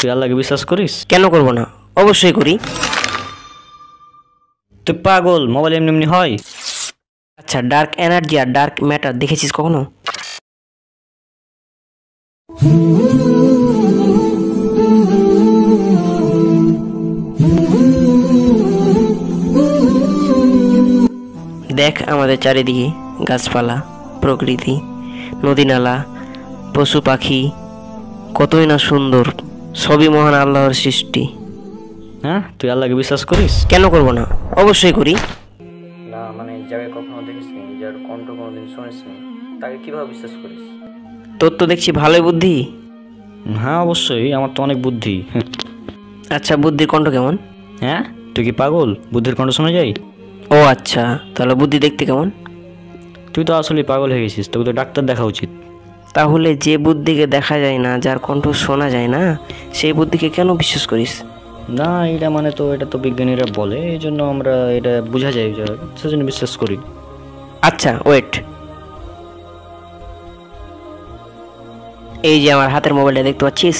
তুই আল্লাহকে বিশ্বাস করিস? কেন করব না, অবশ্যই করি। তুই পাগল, মোবাইল এমনি এমনি হয়? আচ্ছা, ডার্ক এনার্জি আর ডার্ক ম্যাটার দেখেছিস কখনো? দেখ আমাদের চারিদিকে গাছপালা, প্রকৃতি, নদী-নালা, পশু পাখি, কতই না সুন্দর। সবই মহান আল্লাহর সৃষ্টি। হ্যাঁ, তুই আল্লাহকে বিশ্বাস করিস? কেন করব না, অবশ্যই করি। না মানে যাকে কখনো দেখিসনি, যার কণ্ঠ কোনোদিন শুনিসনি, তাকে কিভাবে বিশ্বাস করিস? তোর তো দেখছি ভালোই বুদ্ধি। হ্যাঁ অবশ্যই, আমার তো অনেক বুদ্ধি। আচ্ছা, বুদ্ধির কণ্ঠ কেমন? হ্যাঁ, তুই কি পাগল? বুদ্ধির কণ্ঠ শোনা যায়? ও আচ্ছা, তাহলে বুদ্ধি দেখতে কেমন? তুই তো আসলে পাগল হয়ে গেছিস, তোকে তো ডাক্তার দেখা উচিত। তাহলে যে বুদ্ধিকে দেখা যায় না, যার কণ্ঠ শোনা যায় না, সেই বুদ্ধিকে কেন বিশ্বাস করিস? না এটা মানে তো এটা তো বিজ্ঞানীরা বলে, এই জন্য আমরা এটা বোঝা যায়, সেজন্য বিশ্বাস করি। আচ্ছা ওয়েট, এই যে আমার হাতের মোবাইলটা দেখতে পাচ্ছিস?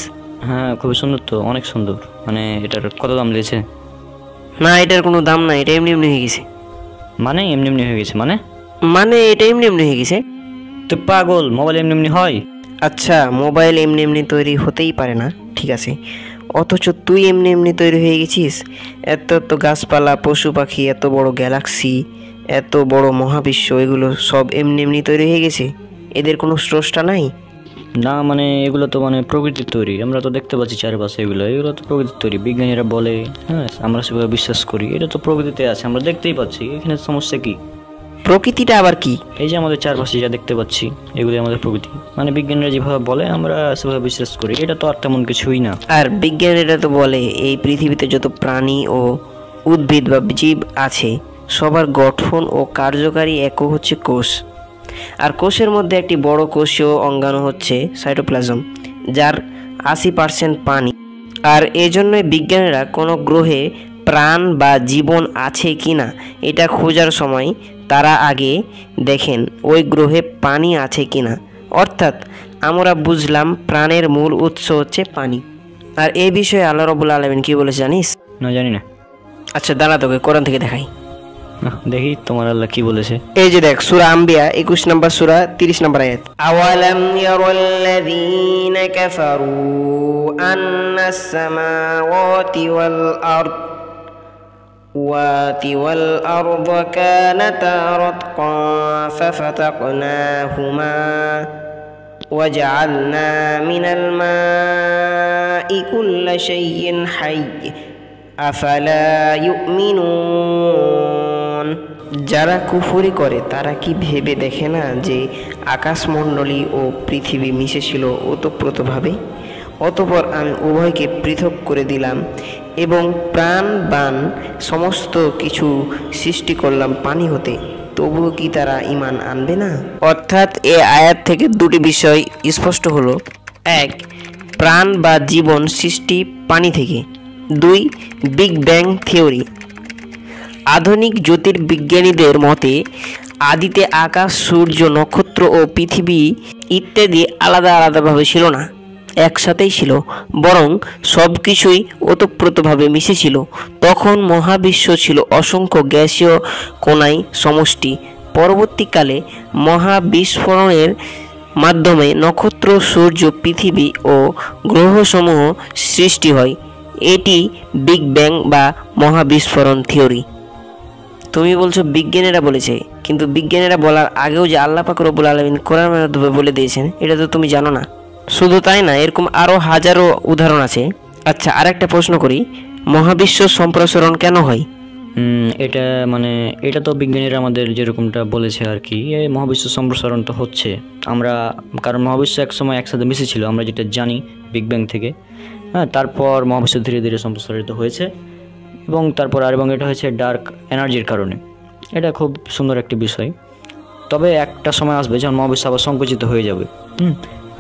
হ্যাঁ খুবই সুন্দর তো, অনেক সুন্দর। মানে এটার কত দাম লেগেছে? না, এটার কোনো দাম না, এটা এমনি এমনি হয়ে গেছে। মানে এমনি এমনি হয়ে গেছে মানে? মানে এটা এমনি এমনি হয়ে গেছে। তুই পাগল, মোবাইল এমনি এমনি হয়? আচ্ছা, মোবাইল এমনি এমনি তৈরি হতেই পারে না, ঠিক আছে, অথচ তুই এমনি এমনি তৈরি হয়ে গেছিস। এত এত গাছপালা, পশু পাখি, এত বড় গ্যালাক্সি, এত বড় মহাবিশ্ব, এগুলো সব এমনি এমনি তৈরি হয়ে গেছে? এদের কোনো স্রষ্টা নাই? না মানে এগুলো তো মানে প্রকৃতির তৈরি, আমরা তো দেখতে পাচ্ছি চারপাশে, এগুলো তো প্রকৃতির তৈরি, বিজ্ঞানীরা বলে। হ্যাঁ আমরা সেভাবে বিশ্বাস করি, এটা তো প্রকৃতিতে আছে, আমরা দেখতেই পাচ্ছি, এখানে সমস্যা কি? প্রকৃতিটা আবার কি? এই যে আমাদের চারপাশে যা দেখতে পাচ্ছি, এগুলি আমাদের প্রকৃতি, মানে বিজ্ঞানীরা যেভাবে বলে আমরা সেভাবে বিশ্বাস করি, এটা তো আর তেমন কিছুই না। আর বিজ্ঞানীরা তো বলে এই পৃথিবীতে যত প্রাণী ও উদ্ভিদ বা জীব আছে, সবার গঠন ও কার্যকারী একক হচ্ছে কোষ। আর কোষের মধ্যে একটি বড় কোষীয় অঙ্গাণু হচ্ছে সাইটোপ্লাজম, যার 80% পানি। আর এজন্যই বিজ্ঞানীরা কোনো গ্রহে প্রাণ বা জীবন আছে কি না এটা খোঁজার সময় তারা আগে দেখেন ওই গ্রহে পানি আছে কি না। অর্থাৎ আমরা বুঝলাম প্রাণের মূল উৎস হচ্ছে পানি। আর এই বিষয়ে আল্লাহ রাব্বুল আলামিন কি বলেছে জানিস? না জানি না। আচ্ছা দাঁড়া, তোকে কোরআন থেকে দেখাই। দেখি তোমার আল্লাহ কি বলেছে। এই যে দেখ, সূরা আম্বিয়া 21 নম্বর সূরা 30 নম্বর আয়াত। আওয়ালাম ইয়ারাল্লাযীনা কাফারু আন্নাস সামাওয়াতি ওয়াল আরদ কানাতা রাতকান ফাফাতাকনাহুমা ওয়াজআলনা মিনাল মাই কুল্লা শাইইন হাইয়্য আফালা ইউমিনুন। যারা কুফরি করে তারা কি ভেবে দেখে না যে আকাশমণ্ডলী ও পৃথিবী মিশেছিল ওতপ্রোতভাবে? অতঃপর আমি উভয়কে পৃথক করে দিলাম এবং প্রাণবান সমস্ত কিছু সৃষ্টি করলাম পানি হতে, তবুও কি তারা ঈমান আনবে না? অর্থাৎ এ আয়াত থেকে দুটি বিষয় স্পষ্ট হলো। এক, প্রাণ বা জীবন সৃষ্টি পানি থেকে। দুই, বিগ ব্যাং থিওরি। আধুনিক জ্যোতির্বিজ্ঞানীদের মতে আদিতে আকাশ, সূর্য, নক্ষত্র ও পৃথিবী ইত্যাদি আলাদা আলাদাভাবে ছিল না, একসাথেই ছিল, বরং সব কিছুই ওতপ্রোতভাবে মিশেছিল। তখন মহাবিশ্ব ছিল অসংখ্য গ্যাসীয় কণায় সমষ্টি। পরবর্তীকালে মহাবিস্ফোরণের মাধ্যমে নক্ষত্র, সূর্য, পৃথিবী ও গ্রহসমূহ সৃষ্টি হয়। এটি বিগ ব্যাং বা মহাবিস্ফোরণ থিওরি। তুমি বলছো বিজ্ঞানীরা বলেছে, কিন্তু বিজ্ঞানীরা বলার আগেও যে আল্লাহ পাক রব্বুল আলামিন কোরআনের মাধ্যমে বলে দিয়েছেন, এটা তো তুমি জানো না। শুধু তাই না, এরকম আরও হাজারো উদাহরণ আছে। আচ্ছা, আরেকটা প্রশ্ন করি, মহাবিশ্ব সম্প্রসারণ কেন হয়? এটা মানে এটা তো বিজ্ঞানীরা আমাদের যেরকমটা বলেছে আর কি, এই মহাবিশ্ব সম্প্রসারণ তো হচ্ছে আমরা, কারণ মহাবিশ্ব একসময় একসাথে মিশেছিল, আমরা যেটা জানি বিগ ব্যাং থেকে। হ্যাঁ, তারপর মহাবিশ্ব ধীরে ধীরে সম্প্রসারিত হয়েছে এবং তারপর এবং এটা হয়েছে ডার্ক এনার্জির কারণে। এটা খুব সুন্দর একটি বিষয়। তবে একটা সময় আসবে যখন মহাবিশ্ব আবার সংকুচিত হয়ে যাবে,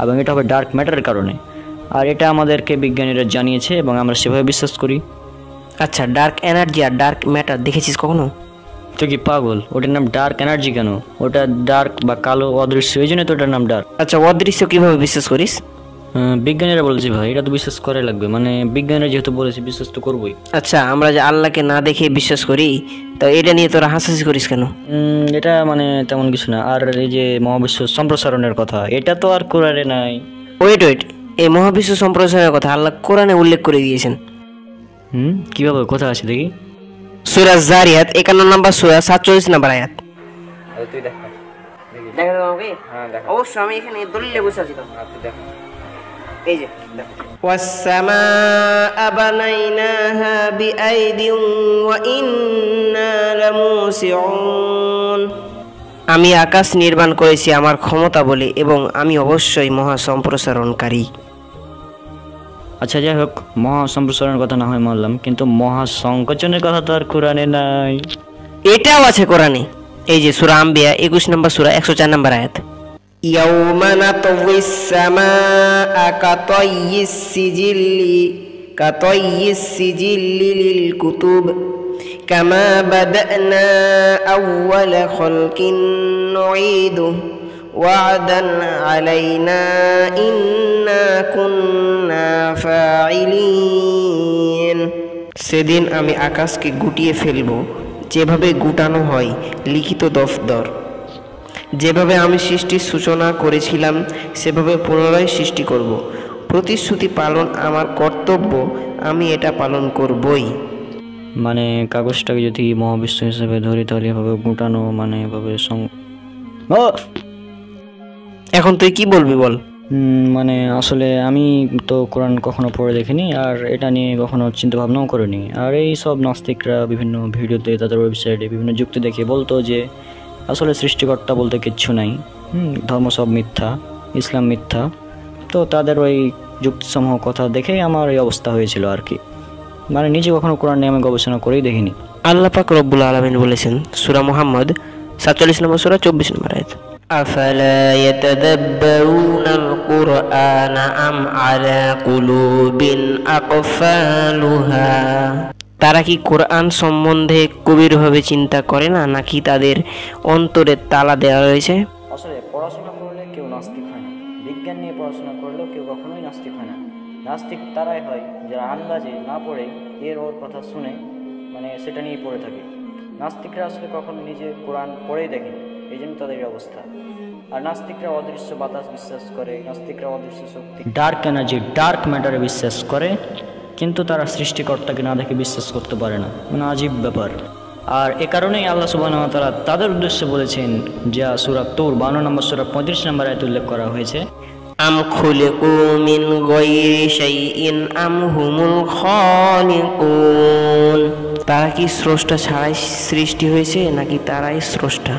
এবং এটা হবে ডার্ক ম্যাটারের কারণে। আর এটা আমাদেরকে বিজ্ঞানীরা জানিয়েছে এবং আমরা সেভাবে বিশ্বাস করি। আচ্ছা, ডার্ক এনার্জি আর ডার্ক ম্যাটার দেখেছিস কখনো? তুই কি পাগল? ওটার নাম ডার্ক এনার্জি কেন? ওটা ডার্ক বা কালো অদৃশ্য, এই জন্য তো ওটার নাম ডার্ক। আচ্ছা, অদৃশ্য কিভাবে বিশ্বাস করিস? বিজ্ঞানীরা বলেছি ভাই, এটা তো বিশ্বাস করাই লাগবে, মানে বিজ্ঞানীরা যেহেতু বলেছে বিশ্বাস তো করবোই। আচ্ছা, আমরা যে আল্লাহকে না দেখে বিশ্বাস করি, তো এটা নিয়ে তোরা হাসাহাসি করিস কেন? এটা মানে তেমন কিছু না। আর এই যে মহাবিশ্ব সম্প্রসারণের কথা, এটা তো আর কোরআনে নাই। ওয়েট ওয়েট, এই মহাবিশ্ব সম্প্রসারণের কথা আল্লাহ কোরআনে উল্লেখ করে দিয়েছেন। কিভাবে, কোথায় আছে দেখি? সূরা জারিয়াত 51 নম্বর সূরা 47 নম্বর আয়াত। তুই দেখ। দেখা দাও আমাকে। হ্যাঁ দেখ। অবশ্যই আমি এখানে দলিলে বসে আছি তো। তুই দেখ। এই যে ওয়াস-সামাআ বানাইনাহা বিআইদিন ওয়া ইন্না লামুসিউন। আমি আকাশ নির্মাণ করেছি আমার ক্ষমতা বলে, এবং আমি অবশ্যই মহা সম্প্রসারণকারী। আচ্ছা যাই হোক, মহা সম্প্রসারণের কথা না হয় মানলাম, কিন্তু মহা সংকোচনের কথা তো আর কোরআনে নাই। এটাও আছে কোরআনে। এই যে সূরা আম্বিয়া 21 নম্বর সূরা 104 নম্বর আয়াত। ইয়াউমা নাতউইস সামাআ কাতাইয়িস সিজিল্লি লিল কুতুব কামা বাদানা আউওয়ালা খালকিন নুঈদুহু ওয়া'দান আলাইনা ইন্না কুন্না ফাইলিন। সেদিন আমি আকাশকে গুটিয়ে ফেলব যেভাবে গুটানো হয় লিখিত দফতর। যেভাবে আমি সৃষ্টির সূচনা করেছিলাম সেভাবে পুনরায় সৃষ্টি করব। প্রতিশ্রুতি পালন আমার কর্তব্য, আমি এটা পালন করবই। মানে কাগজটাকে যদি মহাবিশ্ব হিসেবে ধরি তাহলে এভাবে গুটানো, মানে এভাবে এখন তুই কি বলবি বল? মানে আসলে আমি তো কোরআন কখনো পড়ে দেখিনি, আর এটা নিয়ে কখনো চিন্তা ভাবনাও করিনি। আর এই সব নাস্তিকরা বিভিন্ন ভিডিওতে, তাদের ওয়েবসাইটে বিভিন্ন যুক্তি দেখে বলতো যে আসলে সৃষ্টিকর্তা বলতে কিচ্ছু নাই, ধর্ম সব মিথ্যা, ইসলাম মিথ্যা। তো তাদের ওই যুক্তিসমূহ কথা দেখেই আমার এই অবস্থা হয়েছিল আর কি। মানে নিজে কখনো কোরআন নিয়ে আমি গবেষণা করেই দেখিনি। আল্লাহ পাক রব্বুল আলামিন বলেছেন সূরা মুহাম্মদ 47 নম্বর সূরা 24 নম্বর আয়াত, আফালা ইয়াতাদাব্বারুনাল কুরআনা আম আলা কুলুবিন আকফালুহা। তারা কি কোরআন সম্বন্ধে গভীরভাবে চিন্তা করে না, নাকি তাদের অন্তরে তালা দেওয়া রয়েছে? আসলে পড়াশোনা করলে কেউ নাস্তিক হয় না, বিজ্ঞান নিয়ে পড়াশোনা করলেও কেউ কখনোই নাস্তিক হয় না। নাস্তিক তারাই হয় যারা আন্দাজে না পড়ে এর ওর কথা শুনে মানে সেটা নিয়েই পড়ে থাকে। নাস্তিকরা আসলে কখনো নিজে কোরআন পড়েই দেখেনি, এই জন্য তাদের এই অবস্থা। আর নাস্তিকরা অদৃশ্য বাতাস বিশ্বাস করে, নাস্তিকরা অদৃশ্য শক্তি, ডার্ক এনার্জি, ডার্ক ম্যাটারে বিশ্বাস করে, কিন্তু তারা সৃষ্টিকর্তাকে না দেখে বিশ্বাস করতে পারে না। মানে আজীব ব্যাপার। আর এ কারণেই আল্লাহ সুবহানাহু ওয়া তাআলা তাদের উদ্দেশ্যে বলেছেন, যা সূরা তূর 52 নম্বর সূরা 35 নম্বর আয়াতে উল্লেখ করা হয়েছে, আম খুলিকু মিন গায়রি শাইইন আম হুমুল খালিকুন। তারা কি স্রষ্টা ছাড়াই সৃষ্টি হয়েছে, নাকি তারাই স্রষ্টা?